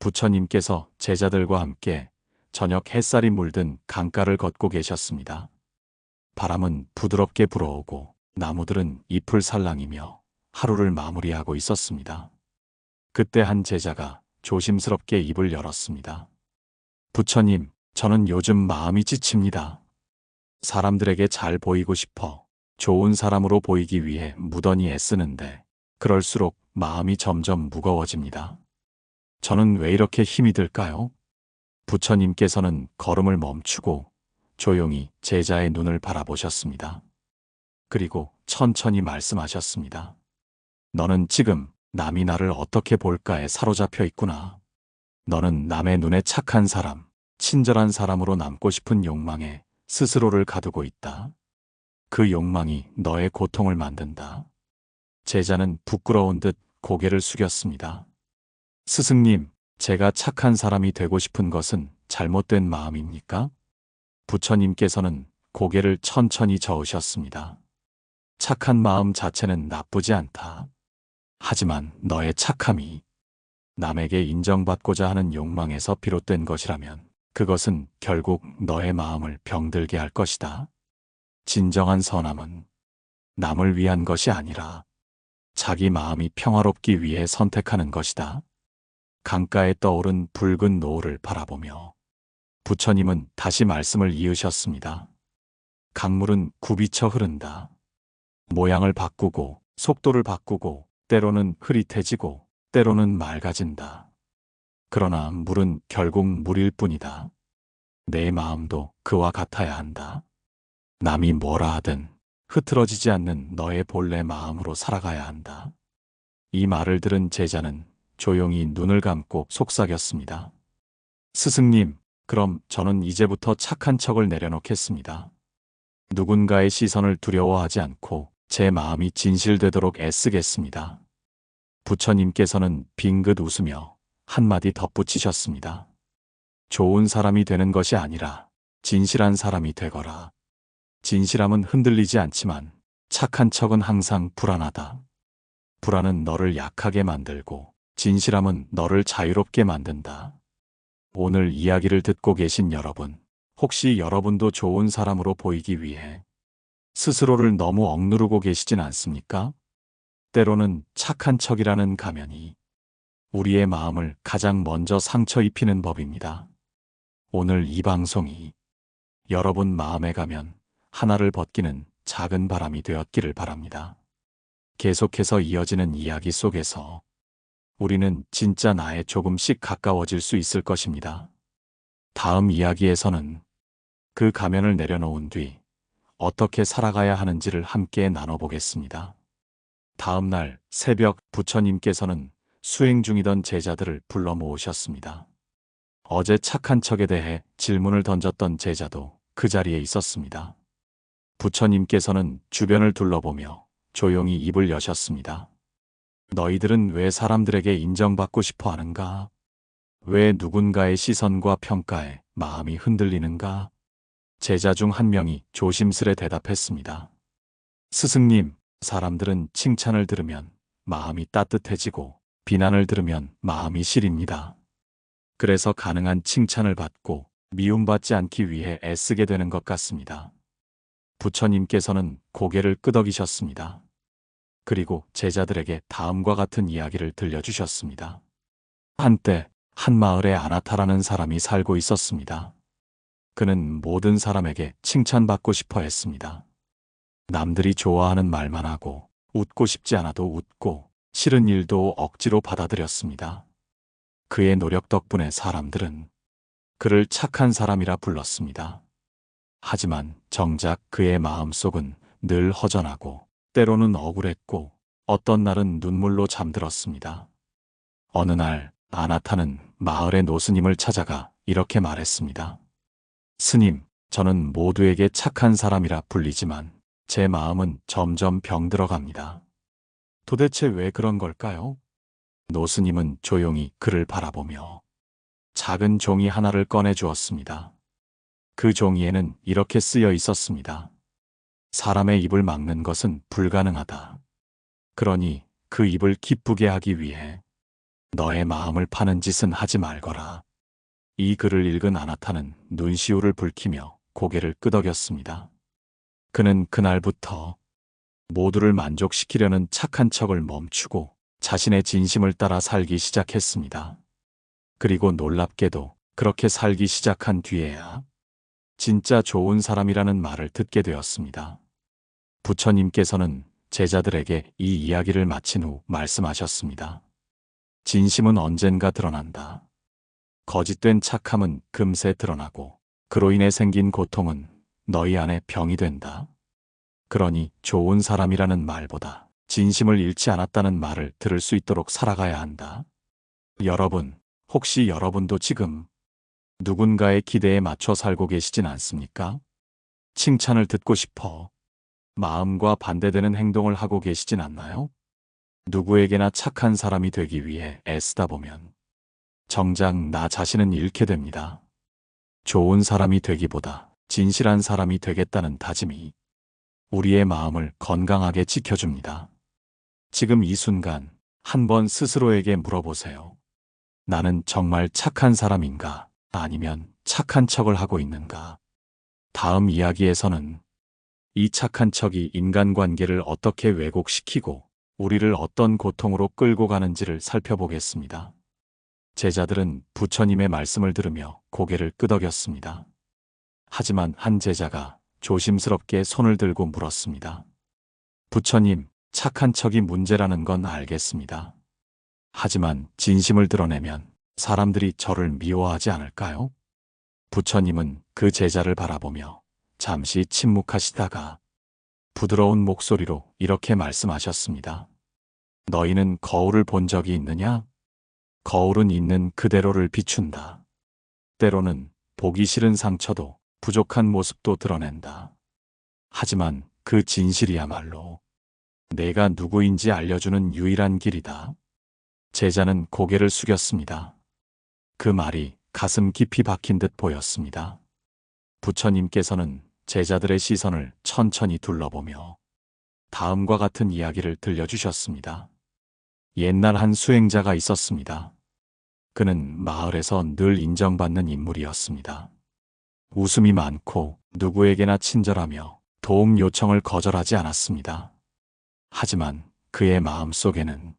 부처님께서 제자들과 함께 저녁 햇살이 물든 강가를 걷고 계셨습니다. 바람은 부드럽게 불어오고 나무들은 잎을 살랑이며 하루를 마무리하고 있었습니다. 그때 한 제자가 조심스럽게 입을 열었습니다. 부처님, 저는 요즘 마음이 지칩니다. 사람들에게 잘 보이고 싶어 좋은 사람으로 보이기 위해 무던히 애쓰는데 그럴수록 마음이 점점 무거워집니다. 저는 왜 이렇게 힘이 들까요? 부처님께서는 걸음을 멈추고 조용히 제자의 눈을 바라보셨습니다. 그리고 천천히 말씀하셨습니다. 너는 지금 남이 나를 어떻게 볼까에 사로잡혀 있구나. 너는 남의 눈에 착한 사람, 친절한 사람으로 남고 싶은 욕망에 스스로를 가두고 있다. 그 욕망이 너의 고통을 만든다. 제자는 부끄러운 듯 고개를 숙였습니다. 스승님, 제가 착한 사람이 되고 싶은 것은 잘못된 마음입니까? 부처님께서는 고개를 천천히 저으셨습니다. 착한 마음 자체는 나쁘지 않다. 하지만 너의 착함이 남에게 인정받고자 하는 욕망에서 비롯된 것이라면 그것은 결국 너의 마음을 병들게 할 것이다. 진정한 선함은 남을 위한 것이 아니라 자기 마음이 평화롭기 위해 선택하는 것이다. 강가에 떠오른 붉은 노을을 바라보며 부처님은 다시 말씀을 이으셨습니다. 강물은 굽이쳐 흐른다. 모양을 바꾸고 속도를 바꾸고 때로는 흐릿해지고 때로는 맑아진다. 그러나 물은 결국 물일 뿐이다. 내 마음도 그와 같아야 한다. 남이 뭐라 하든 흐트러지지 않는 너의 본래 마음으로 살아가야 한다. 이 말을 들은 제자는 조용히 눈을 감고 속삭였습니다. 스승님, 그럼 저는 이제부터 착한 척을 내려놓겠습니다. 누군가의 시선을 두려워하지 않고 제 마음이 진실되도록 애쓰겠습니다. 부처님께서는 빙긋 웃으며 한마디 덧붙이셨습니다. 좋은 사람이 되는 것이 아니라 진실한 사람이 되거라. 진실함은 흔들리지 않지만 착한 척은 항상 불안하다. 불안은 너를 약하게 만들고 진실함은 너를 자유롭게 만든다. 오늘 이야기를 듣고 계신 여러분, 혹시 여러분도 좋은 사람으로 보이기 위해 스스로를 너무 억누르고 계시진 않습니까? 때로는 착한 척이라는 가면이 우리의 마음을 가장 먼저 상처 입히는 법입니다. 오늘 이 방송이 여러분 마음에 가면 하나를 벗기는 작은 바람이 되었기를 바랍니다. 계속해서 이어지는 이야기 속에서 우리는 진짜 나에 조금씩 가까워질 수 있을 것입니다. 다음 이야기에서는 그 가면을 내려놓은 뒤 어떻게 살아가야 하는지를 함께 나눠보겠습니다. 다음 날 새벽 부처님께서는 수행 중이던 제자들을 불러 모으셨습니다. 어제 착한 척에 대해 질문을 던졌던 제자도 그 자리에 있었습니다. 부처님께서는 주변을 둘러보며 조용히 입을 여셨습니다. 너희들은 왜 사람들에게 인정받고 싶어 하는가? 왜 누군가의 시선과 평가에 마음이 흔들리는가? 제자 중 한 명이 조심스레 대답했습니다. 스승님, 사람들은 칭찬을 들으면 마음이 따뜻해지고 비난을 들으면 마음이 시립니다. 그래서 가능한 칭찬을 받고 미움받지 않기 위해 애쓰게 되는 것 같습니다. 부처님께서는 고개를 끄덕이셨습니다. 그리고 제자들에게 다음과 같은 이야기를 들려주셨습니다. 한때 한 마을에 아나타라는 사람이 살고 있었습니다. 그는 모든 사람에게 칭찬받고 싶어 했습니다. 남들이 좋아하는 말만 하고 웃고 싶지 않아도 웃고 싫은 일도 억지로 받아들였습니다. 그의 노력 덕분에 사람들은 그를 착한 사람이라 불렀습니다. 하지만 정작 그의 마음속은 늘 허전하고 때로는 억울했고 어떤 날은 눈물로 잠들었습니다. 어느 날 아나타는 마을의 노스님을 찾아가 이렇게 말했습니다. 스님, 저는 모두에게 착한 사람이라 불리지만 제 마음은 점점 병들어갑니다. 도대체 왜 그런 걸까요? 노스님은 조용히 그를 바라보며 작은 종이 하나를 꺼내 주었습니다. 그 종이에는 이렇게 쓰여 있었습니다. 사람의 입을 막는 것은 불가능하다. 그러니 그 입을 기쁘게 하기 위해 너의 마음을 파는 짓은 하지 말거라. 이 글을 읽은 아나타는 눈시울을 붉히며 고개를 끄덕였습니다. 그는 그날부터 모두를 만족시키려는 착한 척을 멈추고 자신의 진심을 따라 살기 시작했습니다. 그리고 놀랍게도 그렇게 살기 시작한 뒤에야 진짜 좋은 사람이라는 말을 듣게 되었습니다. 부처님께서는 제자들에게 이 이야기를 마친 후 말씀하셨습니다. 진심은 언젠가 드러난다. 거짓된 착함은 금세 드러나고 그로 인해 생긴 고통은 너희 안에 병이 된다. 그러니 좋은 사람이라는 말보다 진심을 잃지 않았다는 말을 들을 수 있도록 살아가야 한다. 여러분, 혹시 여러분도 지금 누군가의 기대에 맞춰 살고 계시진 않습니까? 칭찬을 듣고 싶어 마음과 반대되는 행동을 하고 계시진 않나요? 누구에게나 착한 사람이 되기 위해 애쓰다 보면 정작 나 자신은 잃게 됩니다. 좋은 사람이 되기보다 진실한 사람이 되겠다는 다짐이 우리의 마음을 건강하게 지켜줍니다. 지금 이 순간 한번 스스로에게 물어보세요. 나는 정말 착한 사람인가? 아니면 착한 척을 하고 있는가? 다음 이야기에서는 이 착한 척이 인간관계를 어떻게 왜곡시키고 우리를 어떤 고통으로 끌고 가는지를 살펴보겠습니다. 제자들은 부처님의 말씀을 들으며 고개를 끄덕였습니다. 하지만 한 제자가 조심스럽게 손을 들고 물었습니다. 부처님, 착한 척이 문제라는 건 알겠습니다. 하지만 진심을 드러내면 사람들이 저를 미워하지 않을까요? 부처님은 그 제자를 바라보며 잠시 침묵하시다가 부드러운 목소리로 이렇게 말씀하셨습니다. 너희는 거울을 본 적이 있느냐? 거울은 있는 그대로를 비춘다. 때로는 보기 싫은 상처도 부족한 모습도 드러낸다. 하지만 그 진실이야말로 내가 누구인지 알려주는 유일한 길이다. 제자는 고개를 숙였습니다. 그 말이 가슴 깊이 박힌 듯 보였습니다. 부처님께서는 제자들의 시선을 천천히 둘러보며 다음과 같은 이야기를 들려주셨습니다. 옛날 한 수행자가 있었습니다. 그는 마을에서 늘 인정받는 인물이었습니다. 웃음이 많고 누구에게나 친절하며 도움 요청을 거절하지 않았습니다. 하지만 그의 마음 속에는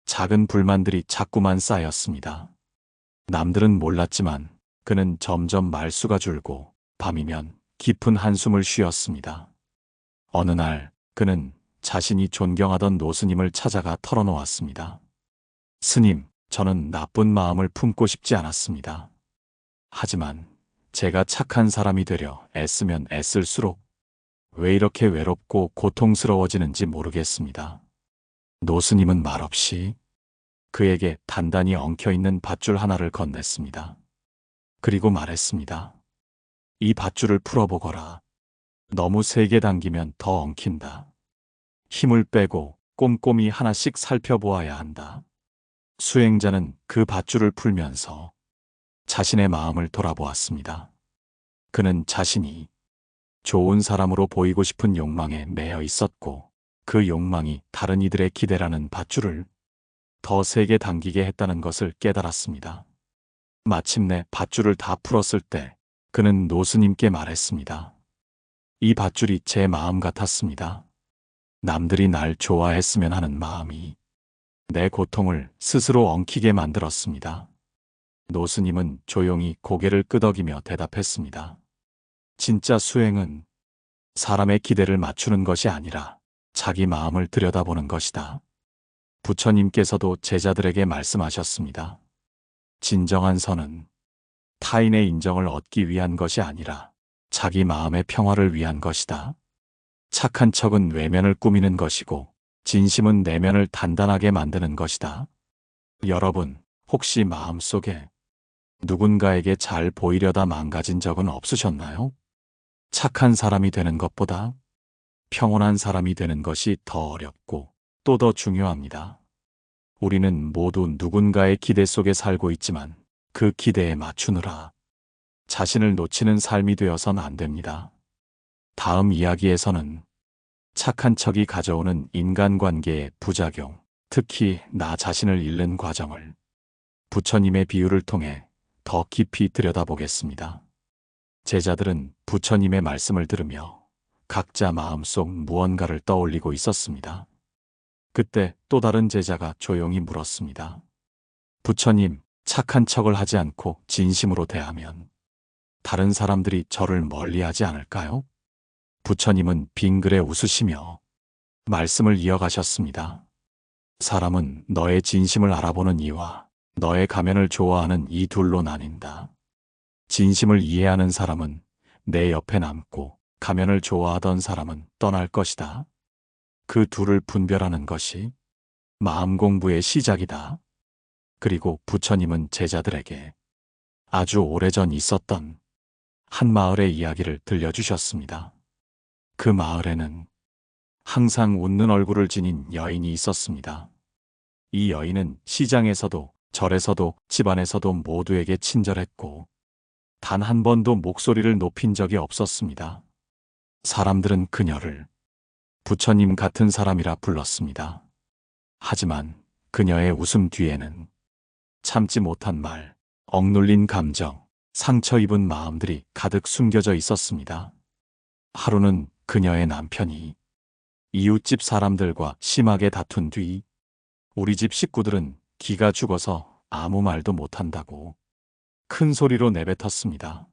작은 불만들이 자꾸만 쌓였습니다. 남들은 몰랐지만 그는 점점 말수가 줄고 밤이면 깊은 한숨을 쉬었습니다. 어느 날 그는 자신이 존경하던 노스님을 찾아가 털어놓았습니다. 스님, 저는 나쁜 마음을 품고 싶지 않았습니다. 하지만 제가 착한 사람이 되려 애쓰면 애쓸수록 왜 이렇게 외롭고 고통스러워지는지 모르겠습니다. 노스님은 말없이 그에게 단단히 엉켜있는 밧줄 하나를 건넸습니다. 그리고 말했습니다. 이 밧줄을 풀어보거라. 너무 세게 당기면 더 엉킨다. 힘을 빼고 꼼꼼히 하나씩 살펴보아야 한다. 수행자는 그 밧줄을 풀면서 자신의 마음을 돌아보았습니다. 그는 자신이 좋은 사람으로 보이고 싶은 욕망에 매여 있었고 그 욕망이 다른 이들의 기대라는 밧줄을 더 세게 당기게 했다는 것을 깨달았습니다. 마침내 밧줄을 다 풀었을 때 그는 노스님께 말했습니다. 이 밧줄이 제 마음 같았습니다. 남들이 날 좋아했으면 하는 마음이 내 고통을 스스로 엉키게 만들었습니다. 노스님은 조용히 고개를 끄덕이며 대답했습니다. 진짜 수행은 사람의 기대를 맞추는 것이 아니라 자기 마음을 들여다보는 것이다. 부처님께서도 제자들에게 말씀하셨습니다. 진정한 선은 타인의 인정을 얻기 위한 것이 아니라 자기 마음의 평화를 위한 것이다. 착한 척은 외면을 꾸미는 것이고 진심은 내면을 단단하게 만드는 것이다. 여러분, 혹시 마음속에 누군가에게 잘 보이려다 망가진 적은 없으셨나요? 착한 사람이 되는 것보다 평온한 사람이 되는 것이 더 어렵고 또 더 중요합니다. 우리는 모두 누군가의 기대 속에 살고 있지만 그 기대에 맞추느라 자신을 놓치는 삶이 되어선 안 됩니다. 다음 이야기에서는 착한 척이 가져오는 인간관계의 부작용, 특히 나 자신을 잃는 과정을 부처님의 비유를 통해 더 깊이 들여다보겠습니다. 제자들은 부처님의 말씀을 들으며 각자 마음속 무언가를 떠올리고 있었습니다. 그때 또 다른 제자가 조용히 물었습니다. 부처님, 착한 척을 하지 않고 진심으로 대하면 다른 사람들이 저를 멀리하지 않을까요? 부처님은 빙그레 웃으시며 말씀을 이어가셨습니다. 사람은 너의 진심을 알아보는 이와 너의 가면을 좋아하는 이 둘로 나뉜다. 진심을 이해하는 사람은 내 옆에 남고 가면을 좋아하던 사람은 떠날 것이다. 그 둘을 분별하는 것이 마음 공부의 시작이다. 그리고 부처님은 제자들에게 아주 오래전 있었던 한 마을의 이야기를 들려주셨습니다. 그 마을에는 항상 웃는 얼굴을 지닌 여인이 있었습니다. 이 여인은 시장에서도 절에서도 집안에서도 모두에게 친절했고 단 한 번도 목소리를 높인 적이 없었습니다. 사람들은 그녀를 부처님 같은 사람이라 불렀습니다. 하지만 그녀의 웃음 뒤에는 참지 못한 말, 억눌린 감정, 상처 입은 마음들이 가득 숨겨져 있었습니다. 하루는 그녀의 남편이 이웃집 사람들과 심하게 다툰 뒤 우리 집 식구들은 기가 죽어서 아무 말도 못한다고 큰 소리로 내뱉었습니다.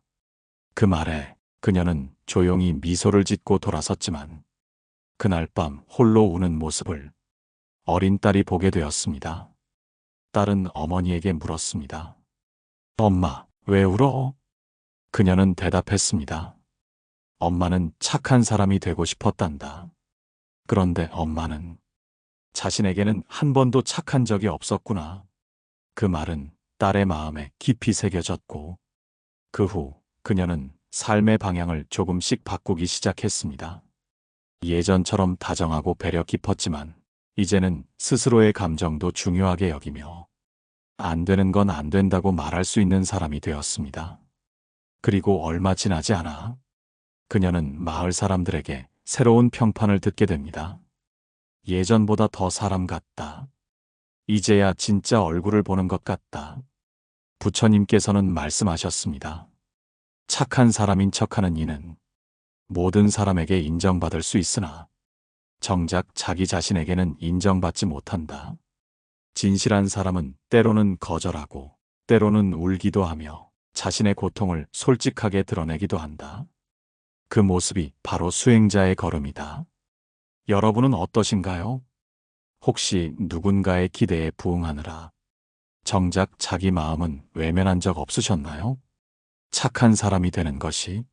그 말에 그녀는 조용히 미소를 짓고 돌아섰지만 그날 밤 홀로 우는 모습을 어린 딸이 보게 되었습니다. 딸은 어머니에게 물었습니다. 엄마, 왜 울어? 그녀는 대답했습니다. 엄마는 착한 사람이 되고 싶었단다. 그런데 엄마는 자신에게는 한 번도 착한 적이 없었구나. 그 말은 딸의 마음에 깊이 새겨졌고 그 후 그녀는 삶의 방향을 조금씩 바꾸기 시작했습니다. 예전처럼 다정하고 배려 깊었지만 이제는 스스로의 감정도 중요하게 여기며 안 되는 건 안 된다고 말할 수 있는 사람이 되었습니다. 그리고 얼마 지나지 않아 그녀는 마을 사람들에게 새로운 평판을 듣게 됩니다. 예전보다 더 사람 같다. 이제야 진짜 얼굴을 보는 것 같다. 부처님께서는 말씀하셨습니다. 착한 사람인 척하는 이는 모든 사람에게 인정받을 수 있으나 정작 자기 자신에게는 인정받지 못한다. 진실한 사람은 때로는 거절하고 때로는 울기도 하며 자신의 고통을 솔직하게 드러내기도 한다. 그 모습이 바로 수행자의 걸음이다. 여러분은 어떠신가요? 혹시 누군가의 기대에 부응하느라 정작 자기 마음은 외면한 적 없으셨나요? 착한 사람이 되는 것이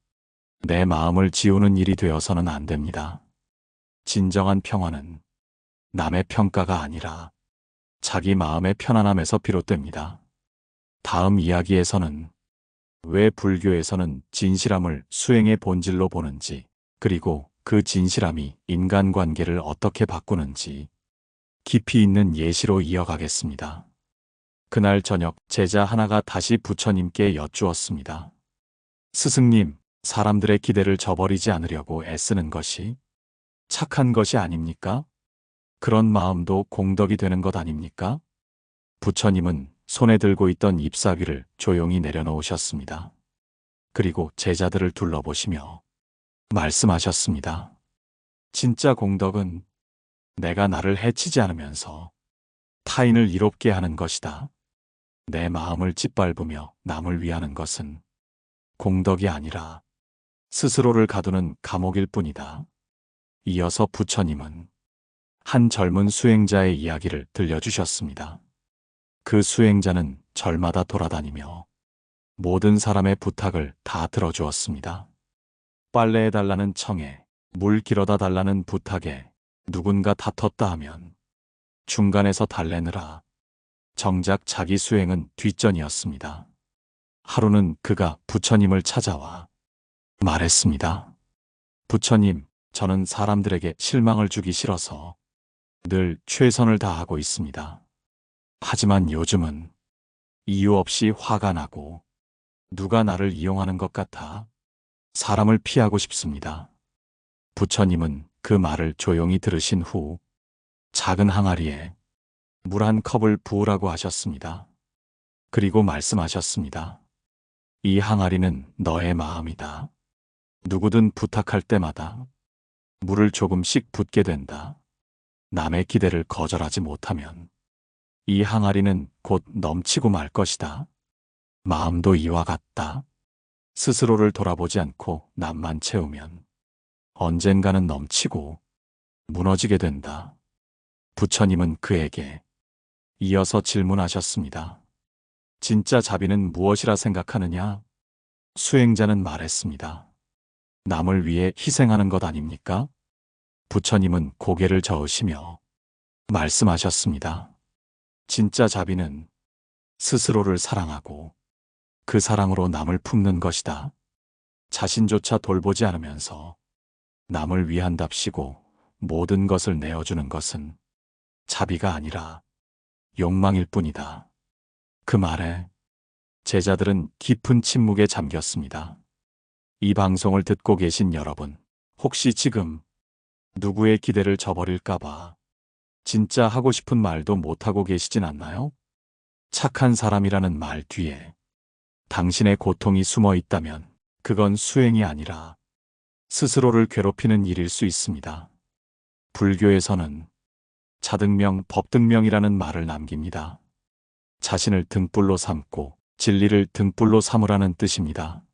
내 마음을 지우는 일이 되어서는 안 됩니다. 진정한 평화는 남의 평가가 아니라 자기 마음의 편안함에서 비롯됩니다. 다음 이야기에서는 왜 불교에서는 진실함을 수행의 본질로 보는지, 그리고 그 진실함이 인간관계를 어떻게 바꾸는지 깊이 있는 예시로 이어가겠습니다. 그날 저녁 제자 하나가 다시 부처님께 여쭈었습니다. 스승님, 사람들의 기대를 저버리지 않으려고 애쓰는 것이 착한 것이 아닙니까? 그런 마음도 공덕이 되는 것 아닙니까? 부처님은 손에 들고 있던 잎사귀를 조용히 내려놓으셨습니다. 그리고 제자들을 둘러보시며 말씀하셨습니다. 진짜 공덕은 내가 나를 해치지 않으면서 타인을 이롭게 하는 것이다. 내 마음을 짓밟으며 남을 위하는 것은 공덕이 아니라 스스로를 가두는 감옥일 뿐이다. 이어서 부처님은 한 젊은 수행자의 이야기를 들려주셨습니다. 그 수행자는 절마다 돌아다니며 모든 사람의 부탁을 다 들어주었습니다. 빨래해달라는 청에, 물 길어다 달라는 부탁에 누군가 다퉜다 하면 중간에서 달래느라 정작 자기 수행은 뒷전이었습니다. 하루는 그가 부처님을 찾아와 말했습니다. 부처님, 저는 사람들에게 실망을 주기 싫어서 늘 최선을 다하고 있습니다. 하지만 요즘은 이유 없이 화가 나고 누가 나를 이용하는 것 같아 사람을 피하고 싶습니다. 부처님은 그 말을 조용히 들으신 후 작은 항아리에 물 한 컵을 부으라고 하셨습니다. 그리고 말씀하셨습니다. 이 항아리는 너의 마음이다. 누구든 부탁할 때마다 물을 조금씩 붓게 된다. 남의 기대를 거절하지 못하면 이 항아리는 곧 넘치고 말 것이다. 마음도 이와 같다. 스스로를 돌아보지 않고 남만 채우면 언젠가는 넘치고 무너지게 된다. 부처님은 그에게 이어서 질문하셨습니다. 진짜 자비는 무엇이라 생각하느냐? 수행자는 말했습니다. 남을 위해 희생하는 것 아닙니까? 부처님은 고개를 저으시며 말씀하셨습니다. 진짜 자비는 스스로를 사랑하고 그 사랑으로 남을 품는 것이다. 자신조차 돌보지 않으면서 남을 위한답시고 모든 것을 내어주는 것은 자비가 아니라 욕망일 뿐이다. 그 말에 제자들은 깊은 침묵에 잠겼습니다. 이 방송을 듣고 계신 여러분, 혹시 지금 누구의 기대를 저버릴까봐 진짜 하고 싶은 말도 못하고 계시진 않나요? 착한 사람이라는 말 뒤에 당신의 고통이 숨어 있다면 그건 수행이 아니라 스스로를 괴롭히는 일일 수 있습니다. 불교에서는 자등명, 법등명이라는 말을 남깁니다. 자신을 등불로 삼고 진리를 등불로 삼으라는 뜻입니다.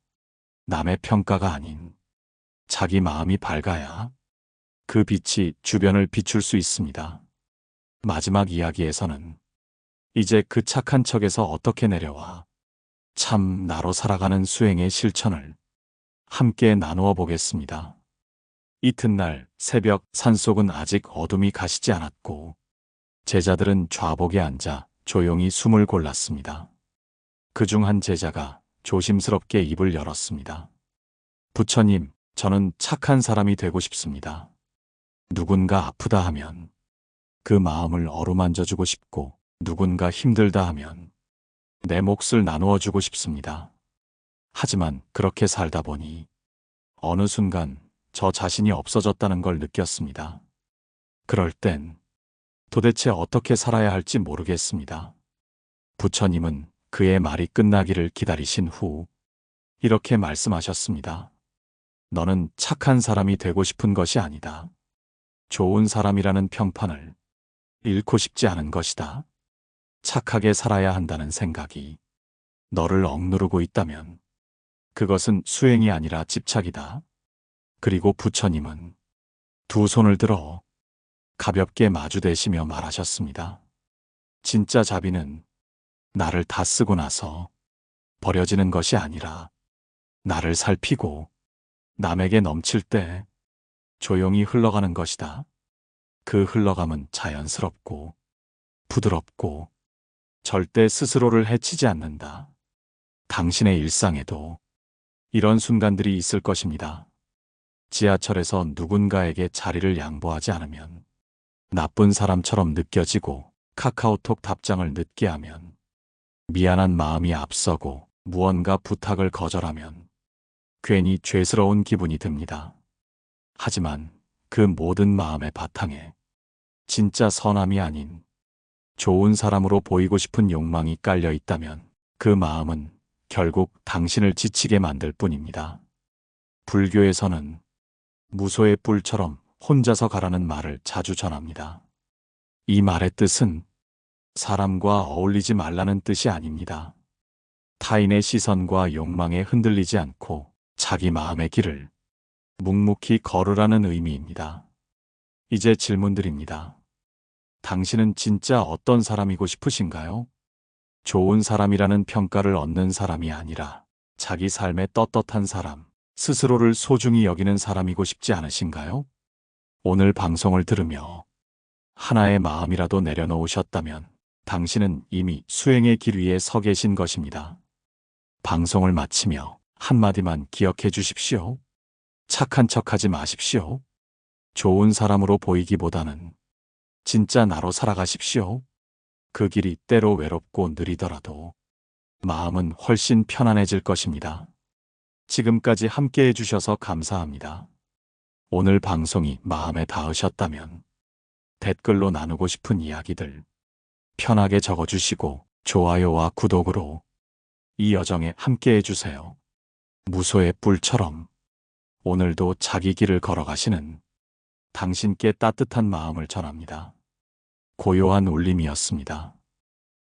남의 평가가 아닌 자기 마음이 밝아야 그 빛이 주변을 비출 수 있습니다. 마지막 이야기에서는 이제 그 착한 척에서 어떻게 내려와 참 나로 살아가는 수행의 실천을 함께 나누어 보겠습니다. 이튿날 새벽 산속은 아직 어둠이 가시지 않았고 제자들은 좌복에 앉아 조용히 숨을 골랐습니다. 그중 한 제자가 조심스럽게 입을 열었습니다. 부처님, 저는 착한 사람이 되고 싶습니다. 누군가 아프다 하면 그 마음을 어루만져 주고 싶고 누군가 힘들다 하면 내 몫을 나누어 주고 싶습니다. 하지만 그렇게 살다 보니 어느 순간 저 자신이 없어졌다는 걸 느꼈습니다. 그럴 땐 도대체 어떻게 살아야 할지 모르겠습니다. 부처님은 그의 말이 끝나기를 기다리신 후 이렇게 말씀하셨습니다. 너는 착한 사람이 되고 싶은 것이 아니다. 좋은 사람이라는 평판을 잃고 싶지 않은 것이다. 착하게 살아야 한다는 생각이 너를 억누르고 있다면 그것은 수행이 아니라 집착이다. 그리고 부처님은 두 손을 들어 가볍게 마주대시며 말하셨습니다. 진짜 자비는 나를 다 쓰고 나서 버려지는 것이 아니라 나를 살피고 남에게 넘칠 때 조용히 흘러가는 것이다. 그 흘러감은 자연스럽고 부드럽고 절대 스스로를 해치지 않는다. 당신의 일상에도 이런 순간들이 있을 것입니다. 지하철에서 누군가에게 자리를 양보하지 않으면 나쁜 사람처럼 느껴지고 카카오톡 답장을 늦게 하면 미안한 마음이 앞서고 무언가 부탁을 거절하면 괜히 죄스러운 기분이 듭니다. 하지만 그 모든 마음의 바탕에 진짜 선함이 아닌 좋은 사람으로 보이고 싶은 욕망이 깔려 있다면 그 마음은 결국 당신을 지치게 만들 뿐입니다. 불교에서는 무소의 뿔처럼 혼자서 가라는 말을 자주 전합니다. 이 말의 뜻은 사람과 어울리지 말라는 뜻이 아닙니다. 타인의 시선과 욕망에 흔들리지 않고 자기 마음의 길을 묵묵히 걸으라는 의미입니다. 이제 질문드립니다. 당신은 진짜 어떤 사람이고 싶으신가요? 좋은 사람이라는 평가를 얻는 사람이 아니라 자기 삶에 떳떳한 사람, 스스로를 소중히 여기는 사람이고 싶지 않으신가요? 오늘 방송을 들으며 하나의 마음이라도 내려놓으셨다면 당신은 이미 수행의 길 위에 서 계신 것입니다. 방송을 마치며 한마디만 기억해 주십시오. 착한 척하지 마십시오. 좋은 사람으로 보이기보다는 진짜 나로 살아가십시오. 그 길이 때로 외롭고 느리더라도 마음은 훨씬 편안해질 것입니다. 지금까지 함께 해주셔서 감사합니다. 오늘 방송이 마음에 닿으셨다면 댓글로 나누고 싶은 이야기들 편하게 적어주시고 좋아요와 구독으로 이 여정에 함께 해주세요. 무소의 뿔처럼 오늘도 자기 길을 걸어가시는 당신께 따뜻한 마음을 전합니다. 고요한 울림이었습니다.